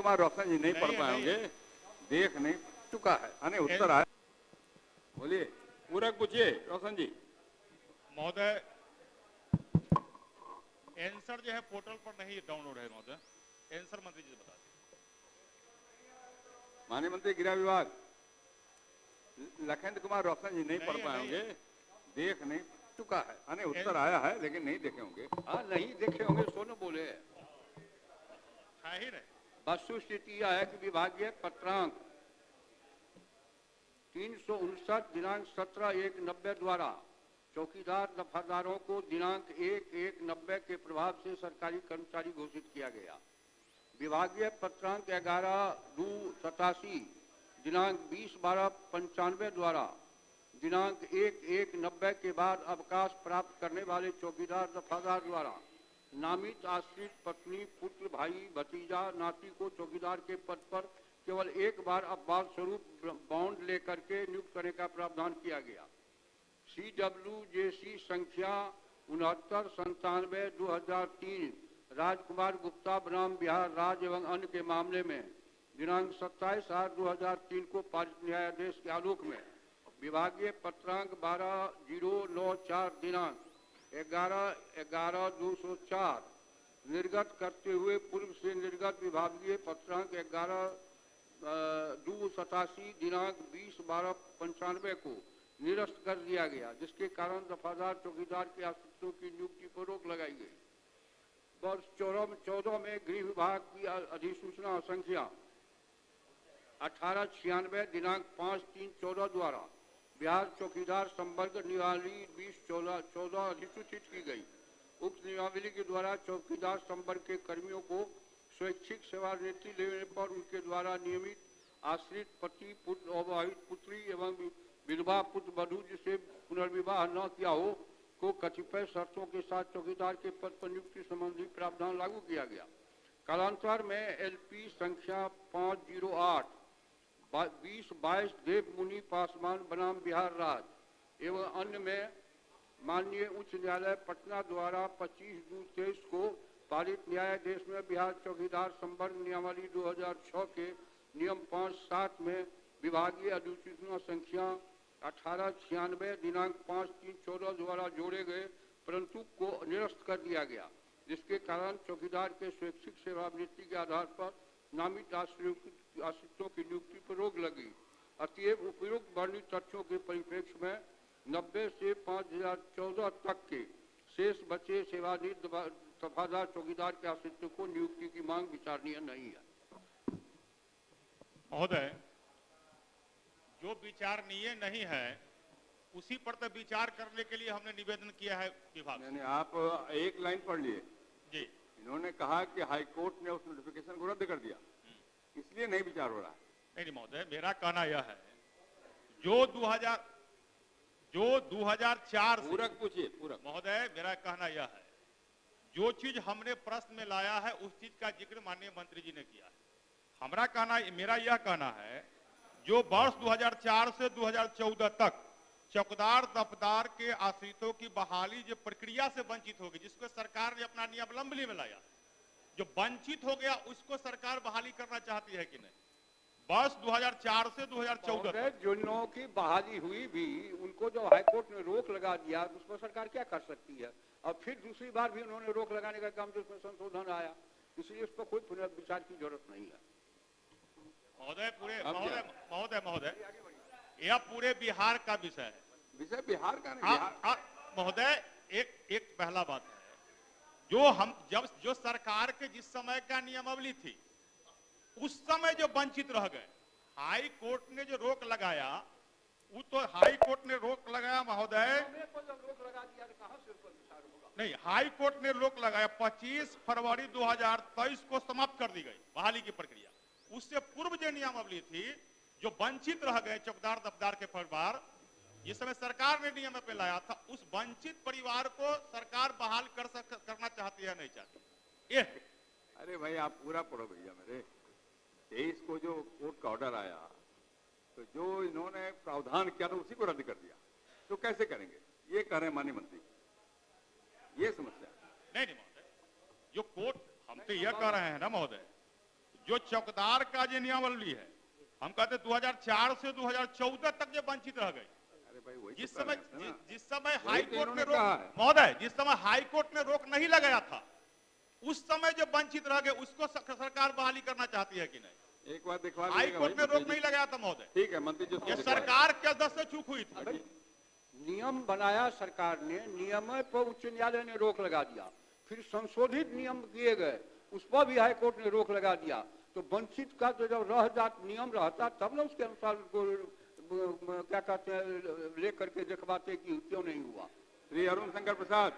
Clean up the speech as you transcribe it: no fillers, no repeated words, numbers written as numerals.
कुमार रोशन जी नहीं पढ़ पाएंगे, देख नहीं चुका है। अने उत्तर आया, बोलिए, पूरक पूछिए रोशन जी। महोदय, आंसर जो है पोर्टल पर नहीं डाउनलोड है महोदय, आंसर मंत्री जी बता दें। माननीय मंत्री गृह विभाग लखन कुमार रोशन जी नहीं पढ़ पाएंगे, देख नहीं चुका है। अने उत्तर आया है लेकिन नहीं देखे होंगे। हाँ, नहीं देखे होंगे, सोनो बोले है ही नहीं। वस्तुस्थिति यह है कि विभागीय पत्रांक 359 दिनांक 17/1/90 द्वारा चौकीदार दफादारों को दिनांक 1/1/90 के प्रभाव से सरकारी कर्मचारी घोषित किया गया। विभागीय पत्रांक 11/2/87 दिनांक 20/12/95 द्वारा दिनांक 1/1/90 के बाद अवकाश प्राप्त करने वाले चौकीदार दफादार द्वारा नामित आश्रित पत्नी, पुत्र, भाई, भतीजा, नाती को चौकीदार के पद पर केवल एक बार अपवाद स्वरूप बॉन्ड लेकर के नियुक्त करने का प्रावधान किया गया। CWJC संख्या 6997/2003 राजकुमार गुप्ता बनाम बिहार राज्य एवं अन्य के मामले में दिनांक 27/8/2003 को पारित न्यायाधीश के आलोक में विभागीय पत्रांक 12/094 दिनांक 11/11/2004 निर्गत करते हुए पूर्व से निर्गत विभागीय पत्रांक 11/2/87 दिनांक 20/12/95 को निरस्त कर दिया गया, जिसके कारण दफादार चौकीदार के आश्रितों की नियुक्ति पर रोक लगाई गई। वर्ष 14 में गृह विभाग की अधिसूचना संख्या 1896 दिनांक 5/3/14 द्वारा बिहार चौकीदार संवर्ग नियमावली 2014 अधिसूचित की गई। उक्त नियमावली के द्वारा चौकीदार संवर्ग के कर्मियों को स्वैच्छिक सेवानिवृत्ति लेने पर उनके द्वारा नियमित आश्रित पति, पुत्र, अविवाहित पुत्री एवं विधवा पुत्र वधू जिसे पुनर्विवाह न किया हो को कतिपय शर्तों के साथ चौकीदार के पद पर नियुक्ति संबंधी प्रावधान लागू किया गया। कालांतर में LP संख्या 508/2022 देव मुनि पासवान बनाम बिहार राज्य एवं अन्य में माननीय उच्च न्यायालय पटना द्वारा 25/2/23 को पारित न्यायाधीश में बिहार चौकीदार संवर्ग नियमावली 2006 के नियम 5/7 में विभागीय अधिसूचना संख्या 1896 दिनांक 5/3/14 द्वारा जोड़े गए परंतु को निरस्त कर दिया गया, जिसके कारण चौकीदार के स्वैच्छिक सेवानिवृत्ति के आधार पर नामित आश्रितों की नियुक्ति पर रोक लगी। अतएव उपयुक्त वर्णित तथ्यों के परिप्रेक्ष्य में 90 से 2014 तक के शेष बचे सेवानिवृत्त दफादार चौकीदार के आश्रितों को नियुक्ति की मांग विचारणीय नहीं है। महोदय, जो विचारणीय नहीं है उसी पर तो विचार करने के लिए हमने निवेदन किया है विभाग से। आप एक लाइन पढ़ लिए जी। इन्होंने कहा कि हाईकोर्ट ने उस नोटिफिकेशन को रद्द कर दिया, इसलिए नहीं विचार हो रहा है। नहीं महोदय, मेरा कहना यह है जो 2004 पूरक पूछिए, पूरक। महोदय, मेरा कहना यह है जो चीज हमने प्रश्न में लाया है उस चीज का जिक्र माननीय मंत्री जी ने किया है। मेरा यह कहना है जो वर्ष 2004 से 2014 तक चौकीदार दफदार के आश्रितों की बहाली जो प्रक्रिया से वंचित होगी, जिसको सरकार ने अपना नियमावली में लाया, जो वंचित हो गया उसको सरकार बहाली करना चाहती है कि नहीं? वर्ष 2004 से 2014 तक जिन लोगों की बहाली हुई भी उनको जो हाईकोर्ट ने रोक लगा दिया उस पर सरकार क्या कर सकती है? और फिर दूसरी बार भी उन्होंने रोक लगाने का काम, जिसमें संशोधन आया, इसलिए उस पर कोई पुनर्विचार की जरूरत नहीं है। महोदय, यह पूरे बिहार का विषय है। विषय बिहार का नहीं। महोदय, एक पहला बात है जो सरकार के जिस समय का नियमावली थी उस समय जो वंचित रह गए, हाई कोर्ट ने जो रोक लगाया, वो तो हाई कोर्ट ने रोक लगाया महोदय, नहीं, हाई कोर्ट ने रोक लगाया 25 फरवरी 2023 को समाप्त कर दी गई बहाली की प्रक्रिया। उससे पूर्व जो नियमावली थी, जो वंचित रह गए चौकीदार दफदार के परिवार, जिस समय सरकार ने नियम पे लाया था, उस वंचित परिवार को सरकार बहाल करना चाहती है, नहीं चाहती? अरे भाई आप पूरा पढ़ो भैया मेरे। 23 को जो कोर्ट का ऑर्डर आया तो जो इन्होंने प्रावधान किया था उसी को रद्द कर दिया, तो कैसे करेंगे? ये कह रहे हैं माननीय मंत्री, ये समस्या नहीं महोदय, जो कोर्ट हम तो यह कह रहे हैं ना महोदय, जो चौकीदार का जो नियमावली है, हम कहते 2004 से 2014 तक जो वंचित रह गई। अरे भाई वही जिस तो समय कर रहे हैं ना। जिस समय वही हाई तो कोर्ट ने इन्होंने कहा है। रोक, महोदय जिस समय हाई कोर्ट ने रोक नहीं लगाया था, उस समय जो वंचित रह गए उसको सरकार बहाली करना चाहती है कि नहीं? एक बार दिखवा हाई लीजिएगा कोर्ट भाई ने रोक मंत्री नहीं जी। लगाया था महोदय, ठीक है मंत्री जी, उसको ये दिखवा दीजिए। सरकार के दस से चूक हुई थी। नियम बनाया सरकार ने, नियम पर उच्च न्यायालय ने रोक लगा दिया, फिर संशोधित नियम किए गए, उस पर भी हाई कोर्ट ने रोक लगा दिया। तो वंचित का तो जब रह जात नियम रहता तब ना उसके अनुसार क्या कहते हैं लेकर के दिखवाते कि क्यों नहीं हुआ। श्री अरुण शंकर प्रसाद।